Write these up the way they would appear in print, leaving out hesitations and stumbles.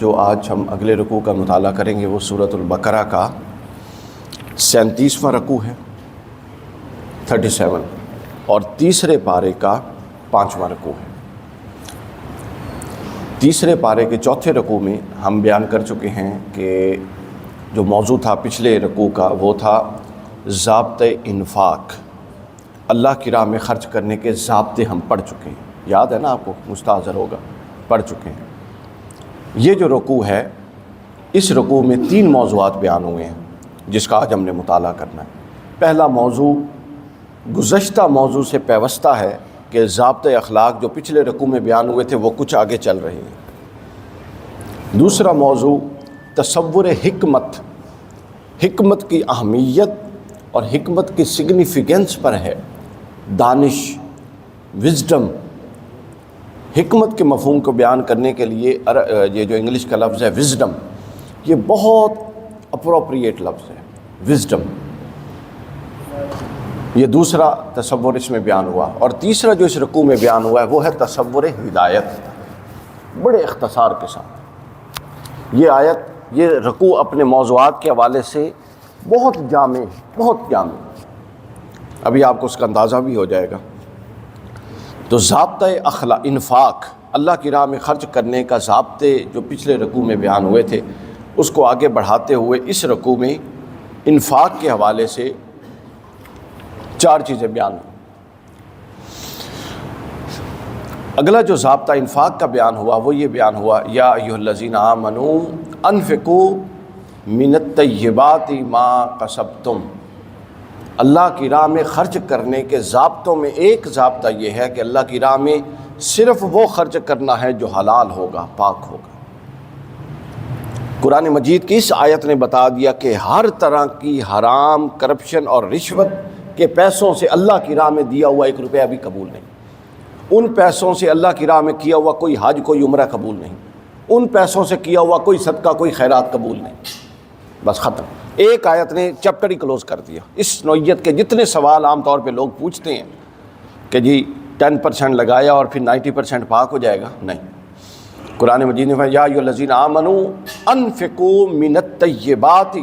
جو آج ہم اگلے رکوع کا مطالعہ کریں گے وہ سورۃ البقرہ کا 37واں رکوع ہے 37 اور تیسرے پارے کا 5واں رکوع ہے۔ تیسرے پارے کے چوتھے رکوع میں ہم بیان کر چکے ہیں کہ جو موضوع تھا پچھلے رکوع کا وہ تھا ضابطۂ انفاق، اللہ کی راہ میں خرچ کرنے کے ضابطے ہم پڑھ چکے ہیں، یاد ہے نا آپ کو، مستحضر ہوگا، پڑھ چکے ہیں۔ یہ جو رکوع ہے اس رکوع میں 3 موضوعات بیان ہوئے ہیں جس کا آج ہم نے مطالعہ کرنا ہے۔ پہلا موضوع گزشتہ موضوع سے پیوستہ ہے کہ ضابطۂ اخلاق جو پچھلے رکوع میں بیان ہوئے تھے وہ کچھ آگے چل رہے ہیں۔ دوسرا موضوع تصور حکمت، حکمت کی اہمیت اور حکمت کی سگنیفیکنس پر ہے، دانش، وزڈم۔ حکمت کے مفہوم کو بیان کرنے کے لیے یہ جو انگلش کا لفظ ہے وزڈم، یہ بہت اپروپریٹ لفظ ہے، وزڈم۔ یہ دوسرا تصور اس میں بیان ہوا، اور تیسرا جو اس رکوع میں بیان ہوا ہے وہ ہے تصور ہدایت، بڑے اختصار کے ساتھ۔ یہ رکوع اپنے موضوعات کے حوالے سے بہت جامع ہے، بہت جامع، ابھی آپ کو اس کا اندازہ بھی ہو جائے گا۔ تو ضابطۂ اخلاق، انفاق، اللہ کی راہ میں خرچ کرنے کا ضابطے جو پچھلے رکوع میں بیان ہوئے تھے اس کو آگے بڑھاتے ہوئے اس رکوع میں انفاق کے حوالے سے 4 چیزیں بیان ہوئیں۔ اگلا جو ضابطہ انفاق کا بیان ہوا وہ یہ بیان ہوا یا ایھا الذین آمنوا انفقوا من الطیبات ما کسبتم۔ اللہ کی راہ میں خرچ کرنے کے ضابطوں میں ایک ضابطہ یہ ہے کہ اللہ کی راہ میں صرف وہ خرچ کرنا ہے جو حلال ہوگا، پاک ہوگا۔ قرآن مجید کی اس آیت نے بتا دیا کہ ہر طرح کی حرام، کرپشن اور رشوت کے پیسوں سے اللہ کی راہ میں دیا ہوا 1 روپیہ بھی قبول نہیں۔ ان پیسوں سے اللہ کی راہ میں کیا ہوا کوئی حج، کوئی عمرہ قبول نہیں۔ ان پیسوں سے کیا ہوا کوئی صدقہ، کوئی خیرات قبول نہیں۔ بس ختم، ایک آیت نے چیپٹر ہی کلوز کر دیا۔ اس نوعیت کے جتنے سوال عام طور پہ لوگ پوچھتے ہیں کہ جی 10% لگایا اور پھر 90% پاک ہو جائے گا، نہیں۔ قرآن مجید نے فرمایا یا ایھا الذین آمنوا انفقوا من الطیبات،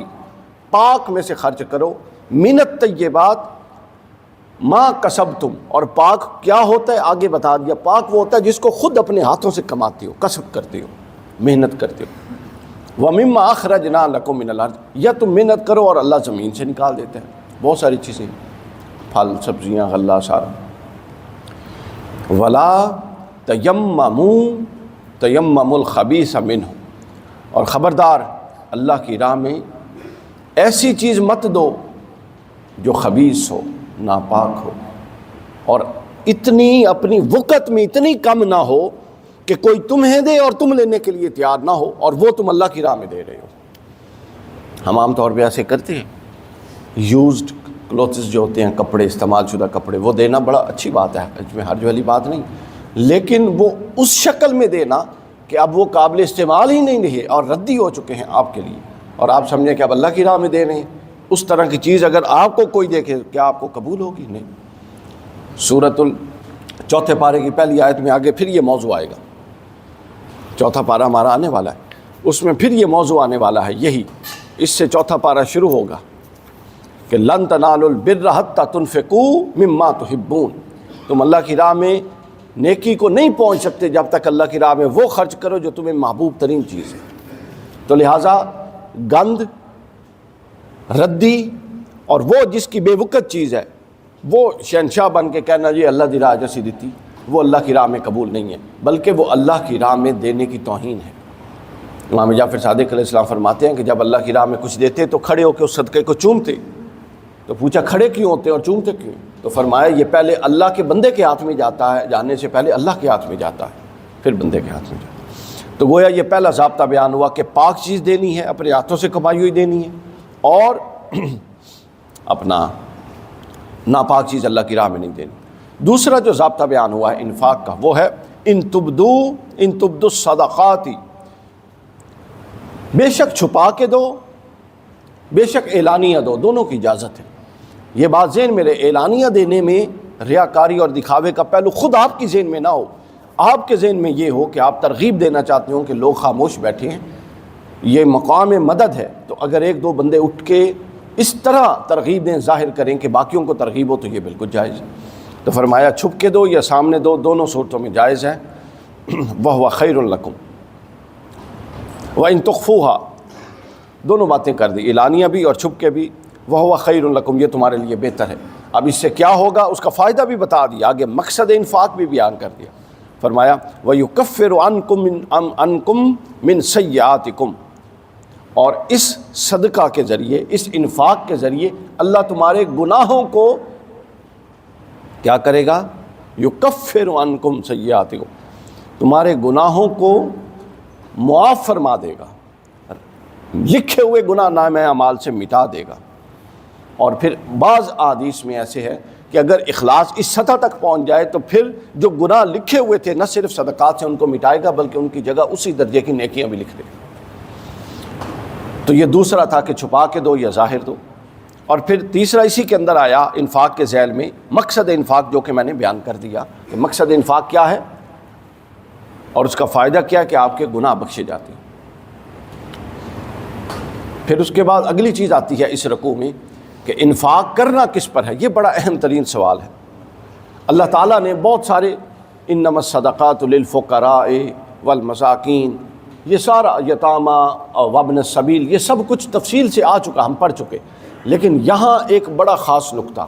پاک میں سے خرچ کرو، من الطیبات ما کسبتم، اور پاک کیا ہوتا ہے آگے بتا دیا، پاک وہ ہوتا ہے جس کو خود اپنے ہاتھوں سے کماتے ہو، کسب کرتے ہو، محنت کرتے ہو۔ وَمِمَّا أَخْرَجْنَا لَكُم مِّنَ الْأَرْضِ، یا تم محنت کرو اور اللہ زمین سے نکال دیتا ہے، بہت ساری چیزیں، پھل، سبزیاں، غلہ، سارا۔ وَلَا تَيَمَّمُوا الْخَبِيثَ مِنْهُ، اور خبردار اللہ کی راہ میں ایسی چیز مت دو جو خبیث ہو، ناپاک ہو، اور اتنی اپنی وقت میں اتنی کم نہ ہو کہ کوئی تمہیں دے اور تم لینے کے لیے تیار نہ ہو، اور وہ تم اللہ کی راہ میں دے رہے ہو۔ ہم عام طور پہ ایسے کرتے ہیں، یوزڈ کلوتھز جو ہوتے ہیں، کپڑے، استعمال شدہ کپڑے، وہ دینا بڑا اچھی بات ہے، اس میں حرج والی بات نہیں، لیکن وہ اس شکل میں دینا کہ اب وہ قابل استعمال ہی نہیں رہے اور ردی ہو چکے ہیں آپ کے لیے، اور آپ سمجھیں کہ اب اللہ کی راہ میں دے رہے ہیں۔ اس طرح کی چیز اگر آپ کو کوئی دیکھے کیا آپ کو قبول ہوگی؟ نہیں۔ سورۃ چوتھے پارے کی پہلی آیت میں آگے پھر یہ موضوع آئے گا، چوتھا پارہ ہمارا آنے والا ہے، اس میں پھر یہ موضوع آنے والا ہے، یہی اس سے چوتھا پارہ شروع ہوگا کہ لن تنالوا البر حتی تنفقوا مما تحبون، تم اللہ کی راہ میں نیکی کو نہیں پہنچ سکتے جب تک اللہ کی راہ میں وہ خرچ کرو جو تمہیں محبوب ترین چیز ہے۔ تو لہٰذا گند، ردی اور وہ جس کی بے وقت چیز ہے وہ شہنشاہ بن کے کہنا جی اللہ دی راہ جیسی دیتی، وہ اللہ کی راہ میں قبول نہیں ہے، بلکہ وہ اللہ کی راہ میں دینے کی توہین ہے۔ امام جعفر صادق علیہ السلام فرماتے ہیں کہ جب اللہ کی راہ میں کچھ دیتے تو کھڑے ہو کے اس صدقے کو چومتے، تو پوچھا کھڑے کیوں ہوتے اور چومتے کیوں؟ تو فرمایا یہ پہلے اللہ کے بندے کے ہاتھ میں جاتا ہے، جانے سے پہلے اللہ کے ہاتھ میں جاتا ہے، پھر بندے کے ہاتھ میں جاتا ہے۔ تو گویا یہ پہلا ضابطہ بیان ہوا کہ پاک چیز دینی ہے، اپنے ہاتھوں سے کمائی ہوئی دینی ہے، اور اپنا ناپاک چیز اللہ کی راہ میں نہیں دینی۔ دوسرا جو ضابطہ بیان ہوا ہے انفاق کا وہ ہے ان تبدو الصدقات، بے شک چھپا کے دو، بے شک اعلانیہ دو، دونوں کی اجازت ہے۔ یہ بات ذہن میں رہے، اعلانیہ دینے میں ریاکاری اور دکھاوے کا پہلو خود آپ کی ذہن میں نہ ہو، آپ کے ذہن میں یہ ہو کہ آپ ترغیب دینا چاہتے ہو کہ لوگ خاموش بیٹھے ہیں، یہ مقام مدد ہے، تو اگر ایک دو بندے اٹھ کے اس طرح ترغیب دیں، ظاہر کریں کہ باقیوں کو ترغیب ہو، تو یہ بالکل جائز ہے۔ تو فرمایا چھپ کے دو یا سامنے دو، دونوں صورتوں میں جائز ہے۔ وَهُوَ خَيْرٌ لَكُمْ وَإِن تُخْفُوهَا، دونوں باتیں کر دی، اعلانیہ بھی اور چھپ کے بھی۔ وَهُوَ خَيْرٌ لَكُمْ، یہ تمہارے لیے بہتر ہے۔ اب اس سے کیا ہوگا اس کا فائدہ بھی بتا دیا، آگے مقصد انفاق بھی بیان کر دیا۔ فرمایا وَيُكَفِّرُ عَنْكُمْ مِنْ سَيِّئَاتِكُمْ، اور اس صدقہ کے ذریعے، اس انفاق کے ذریعے اللہ تمہارے گناہوں کو کیا کرے گا؟ یکفر عنکم سیئاتکم، تمہارے گناہوں کو معاف فرما دے گا، لکھے ہوئے گناہ نامہ اعمال سے مٹا دے گا۔ اور پھر بعض احادیث میں ایسے ہے کہ اگر اخلاص اس سطح تک پہنچ جائے تو پھر جو گناہ لکھے ہوئے تھے نہ صرف صدقات سے ان کو مٹائے گا بلکہ ان کی جگہ اسی درجے کی نیکیاں بھی لکھ دے گا۔ تو یہ دوسرا تھا کہ چھپا کے دو یا ظاہر دو، اور پھر تیسرا اسی کے اندر آیا انفاق کے ذیل میں مقصد انفاق، جو کہ میں نے بیان کر دیا کہ مقصد انفاق کیا ہے اور اس کا فائدہ کیا ہے کہ آپ کے گناہ بخشے جاتے ہیں۔ پھر اس کے بعد اگلی چیز آتی ہے اس رکوع میں کہ انفاق کرنا کس پر ہے، یہ بڑا اہم ترین سوال ہے۔ اللہ تعالیٰ نے بہت سارے انما الصدقات للفقراء والمساکین، یہ سارا یتامى وابن السبیل، یہ سب کچھ تفصیل سے آ چکا، ہم پڑھ چکے، لیکن یہاں ایک بڑا خاص نقطہ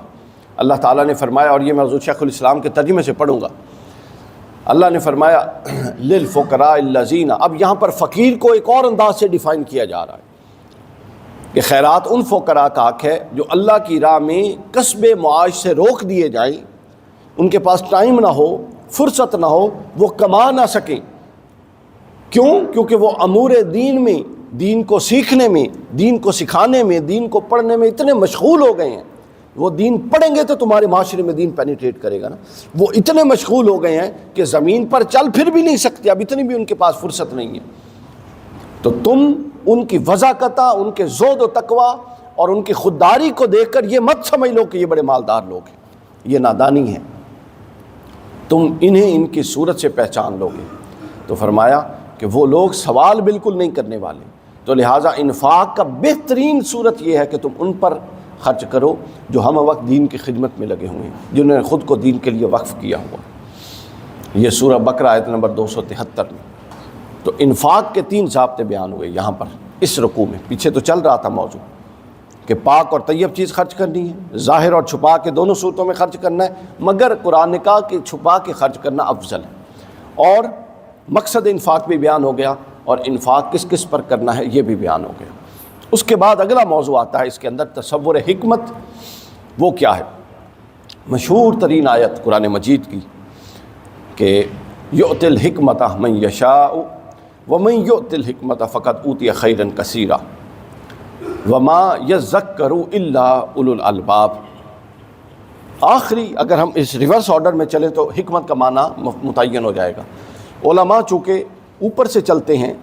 اللہ تعالیٰ نے فرمایا، اور یہ میں حضرت شیخ الاسلام کے ترجمے سے پڑھوں گا۔ اللہ نے فرمایا للفقراء الذین، اب یہاں پر فقیر کو ایک اور انداز سے ڈیفائن کیا جا رہا ہے کہ خیرات ان فقراء کا حق ہے جو اللہ کی راہ میں کسب معاش سے روک دیے جائیں، ان کے پاس ٹائم نہ ہو، فرصت نہ ہو، وہ کما نہ سکیں۔ کیوں؟ کیونکہ وہ امور دین میں، دین کو سیکھنے میں، دین کو سکھانے میں، دین کو پڑھنے میں اتنے مشغول ہو گئے ہیں۔ وہ دین پڑھیں گے تو تمہارے معاشرے میں دین پینیٹریٹ کرے گا نا، وہ اتنے مشغول ہو گئے ہیں کہ زمین پر چل پھر بھی نہیں سکتے، اب اتنی بھی ان کے پاس فرصت نہیں ہے۔ تو تم ان کی وضاقتہ، ان کے زہد و تقویٰ اور ان کی خودداری کو دیکھ کر یہ مت سمجھ لو کہ یہ بڑے مالدار لوگ ہیں، یہ نادانی ہے، تم انہیں ان کی صورت سے پہچان لو گے۔ تو فرمایا کہ وہ لوگ سوال بالکل نہیں کرنے والے، تو لہٰذا انفاق کا بہترین صورت یہ ہے کہ تم ان پر خرچ کرو جو ہم وقت دین کی خدمت میں لگے ہوئے ہیں، جنہوں نے خود کو دین کے لیے وقف کیا ہوا۔ یہ سورہ بقرہ آیت نمبر 273 میں تو انفاق کے 3 ضابطے بیان ہوئے یہاں پر اس رکوع میں۔ پیچھے تو چل رہا تھا موضوع کہ پاک اور طیب چیز خرچ کرنی ہے، ظاہر اور چھپا کے دونوں صورتوں میں خرچ کرنا ہے، مگر قرآن نے کہا کہ چھپا کے خرچ کرنا افضل ہے، اور مقصد انفاق بھی بیان ہو گیا، اور انفاق کس کس پر کرنا ہے یہ بھی بیان ہو گیا۔ اس کے بعد اگلا موضوع آتا ہے اس کے اندر تصور حکمت، وہ کیا ہے؟ مشہور ترین آیت قرآن مجید کی کہ یؤتی الحکمۃ من یشاء ومن یؤت الحکمۃ فقد اوتی خیرا کثیرا وما یذکر الا اولو الالباب۔ آخری اگر ہم اس ریورس آرڈر میں چلیں تو حکمت کا معنی متعین ہو جائے گا۔ علماء چونکہ اوپر سے چلتے ہیں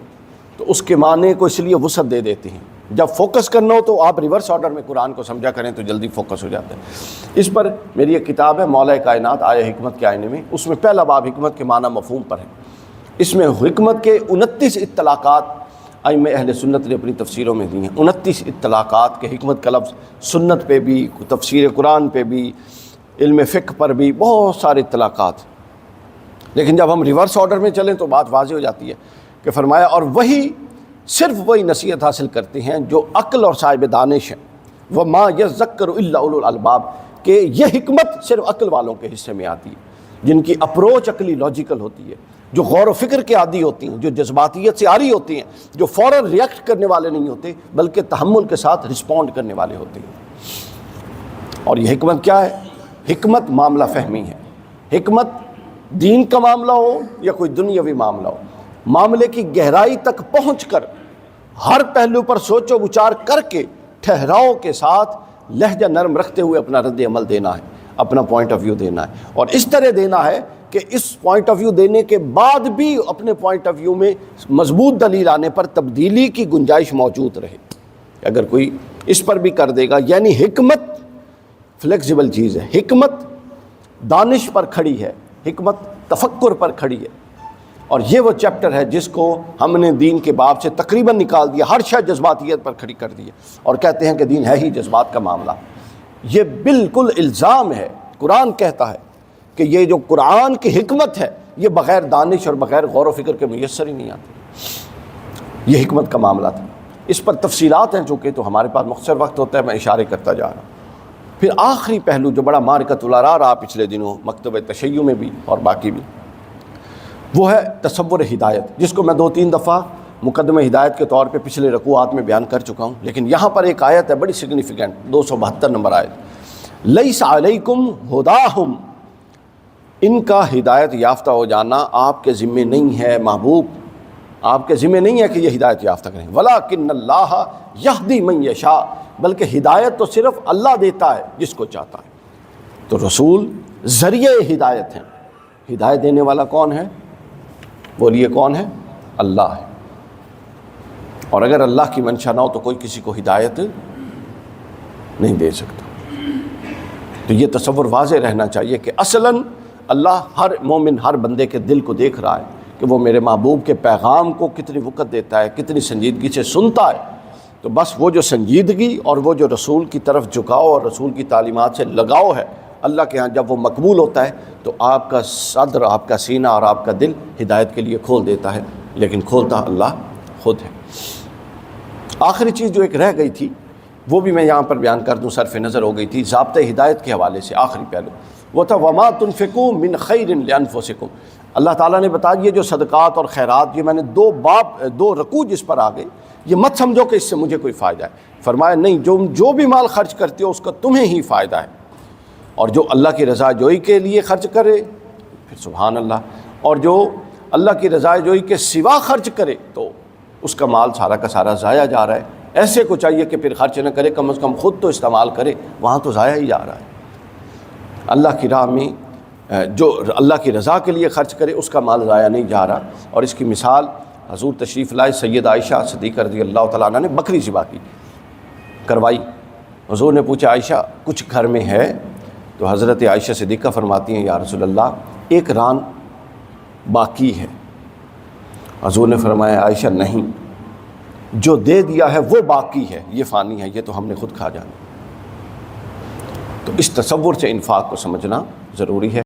تو اس کے معنی کو اس لیے وسعت دے دیتے ہیں، جب فوکس کرنا ہو تو آپ ریورس آرڈر میں قرآن کو سمجھا کریں تو جلدی فوکس ہو جاتا ہے۔ اس پر میری ایک کتاب ہے مولا کائنات آیا حکمت کے آئینے میں، اس میں پہلا باب حکمت کے معنی مفہوم پر ہے۔ اس میں حکمت کے 29 اطلاقات ائمہ اہل سنت نے اپنی تفسیروں میں دی ہیں، 29 اطلاقات کے حکمت کا لفظ سنت پہ بھی، تفسیر قرآن پہ بھی، علم فقہ پر بھی، بہت سارے اطلاقات۔ لیکن جب ہم ریورس آرڈر میں چلیں تو بات واضح ہو جاتی ہے کہ فرمایا اور وہی صرف وہی نصیحت حاصل کرتے ہیں جو عقل اور صاحب دانش ہیں، وَمَا يَذَّكَّرُ إِلَّا أُولُو الْأَلْبَابِ، کہ یہ حکمت صرف عقل والوں کے حصے میں آتی ہے، جن کی اپروچ عقلی لاجیکل ہوتی ہے، جو غور و فکر کے عادی ہوتی ہیں، جو جذباتیت سے عاری ہوتی ہیں، جو فوراً ریئیکٹ کرنے والے نہیں ہوتے بلکہ تحمل کے ساتھ رسپونڈ کرنے والے ہوتے ہیں۔ اور یہ حکمت کیا ہے؟ حکمت معاملہ فہمی ہے۔ حکمت دین کا معاملہ ہو یا کوئی دنیاوی معاملہ ہو، معاملے کی گہرائی تک پہنچ کر ہر پہلو پر سوچ و وچار کر کے ٹھہراؤ کے ساتھ لہجہ نرم رکھتے ہوئے اپنا رد عمل دینا ہے، اپنا پوائنٹ آف ویو دینا ہے، اور اس طرح دینا ہے کہ اس پوائنٹ آف ویو دینے کے بعد بھی اپنے پوائنٹ آف ویو میں مضبوط دلیل آنے پر تبدیلی کی گنجائش موجود رہے۔ اگر کوئی اس پر بھی کر دے گا، یعنی حکمت فلیکسیبل چیز ہے، حکمت دانش پر کھڑی ہے، حکمت تفکر پر کھڑی ہے، اور یہ وہ چیپٹر ہے جس کو ہم نے دین کے باب سے تقریباً نکال دیا، ہر شے جذباتیت پر کھڑی کر دی ہے، اور کہتے ہیں کہ دین ہے ہی جذبات کا معاملہ۔ یہ بالکل الزام ہے۔ قرآن کہتا ہے کہ یہ جو قرآن کی حکمت ہے یہ بغیر دانش اور بغیر غور و فکر کے میسر ہی نہیں آتی۔ یہ حکمت کا معاملہ تھا۔ اس پر تفصیلات ہیں چونکہ تو ہمارے پاس مختصر وقت ہوتا ہے، میں اشارے کرتا جا رہا ہوں۔ پھر آخری پہلو جو بڑا معرکۃ الآراء رہا پچھلے دنوں مکتبہ تشیع میں بھی اور باقی بھی، وہ ہے تصور ہدایت، جس کو میں 2-3 دفعہ مقدمہ ہدایت کے طور پہ پچھلے رکوعات میں بیان کر چکا ہوں، لیکن یہاں پر ایک آیت ہے بڑی سگنیفیکنٹ، 272 نمبر آیت، لیس علیکم ہداہم، ان کا ہدایت یافتہ ہو جانا آپ کے ذمہ نہیں ہے محبوب، آپ کے ذمہ نہیں ہے کہ یہ ہدایت یافتہ کریں، ولاکن اللہ یہدی من یشاء، بلکہ ہدایت تو صرف اللہ دیتا ہے جس کو چاہتا ہے۔ تو رسول ذریعہ ہدایت ہیں۔ ہدایت دینے والا کون ہے؟ بولیے کون ہے؟ اللہ ہے۔ اور اگر اللہ کی منشا نہ ہو تو کوئی کسی کو ہدایت نہیں دے سکتا۔ تو یہ تصور واضح رہنا چاہیے کہ اصلاً اللہ ہر مومن، ہر بندے کے دل کو دیکھ رہا ہے کہ وہ میرے محبوب کے پیغام کو کتنی وقت دیتا ہے، کتنی سنجیدگی سے سنتا ہے۔ تو بس وہ جو سنجیدگی اور وہ جو رسول کی طرف جھکاؤ اور رسول کی تعلیمات سے لگاؤ ہے، اللہ کے ہاں جب وہ مقبول ہوتا ہے تو آپ کا صدر، آپ کا سینہ اور آپ کا دل ہدایت کے لیے کھول دیتا ہے، لیکن کھولتا اللہ خود ہے۔ آخری چیز جو ایک رہ گئی تھی وہ بھی میں یہاں پر بیان کر دوں، صرف نظر ہو گئی تھی، ضابطۂ ہدایت کے حوالے سے آخری پہلو وہ تھا وما تنفقوا من خیر لانفسکم۔ اللہ تعالیٰ نے بتا یہ جو صدقات اور خیرات، یہ میں نے 2 رکوع جس پر آ گئے، یہ مت سمجھو کہ اس سے مجھے کوئی فائدہ ہے۔ فرمایا نہیں، جو بھی مال خرچ کرتے ہو اس کا تمہیں ہی فائدہ ہے، اور جو اللہ کی رضا جوئی کے لیے خرچ کرے پھر سبحان اللہ، اور جو اللہ کی رضا جوئی کے سوا خرچ کرے تو اس کا مال سارا کا سارا ضائع جا رہا ہے۔ ایسے کو چاہیے کہ پھر خرچ نہ کرے، کم از کم خود تو استعمال کرے، وہاں تو ضائع ہی جا رہا ہے۔ اللہ کی راہ میں جو اللہ کی رضا کے لیے خرچ کرے اس کا مال ضائع نہیں جا رہا۔ اور اس کی مثال حضور تشریف لائے سید عائشہ صدیقہ رضی اللہ تعالیٰ عنہ نے بکری ذبح کی کروائی۔ حضور نے پوچھا عائشہ کچھ گھر میں ہے؟ تو حضرت عائشہ صدیقہ فرماتی ہیں یا رسول اللہ ایک ران باقی ہے۔ حضور نے فرمایا عائشہ نہیں، جو دے دیا ہے وہ باقی ہے، یہ فانی ہے، یہ تو ہم نے خود کھا جانا۔ تو اس تصور سے انفاق کو سمجھنا ضروری ہے۔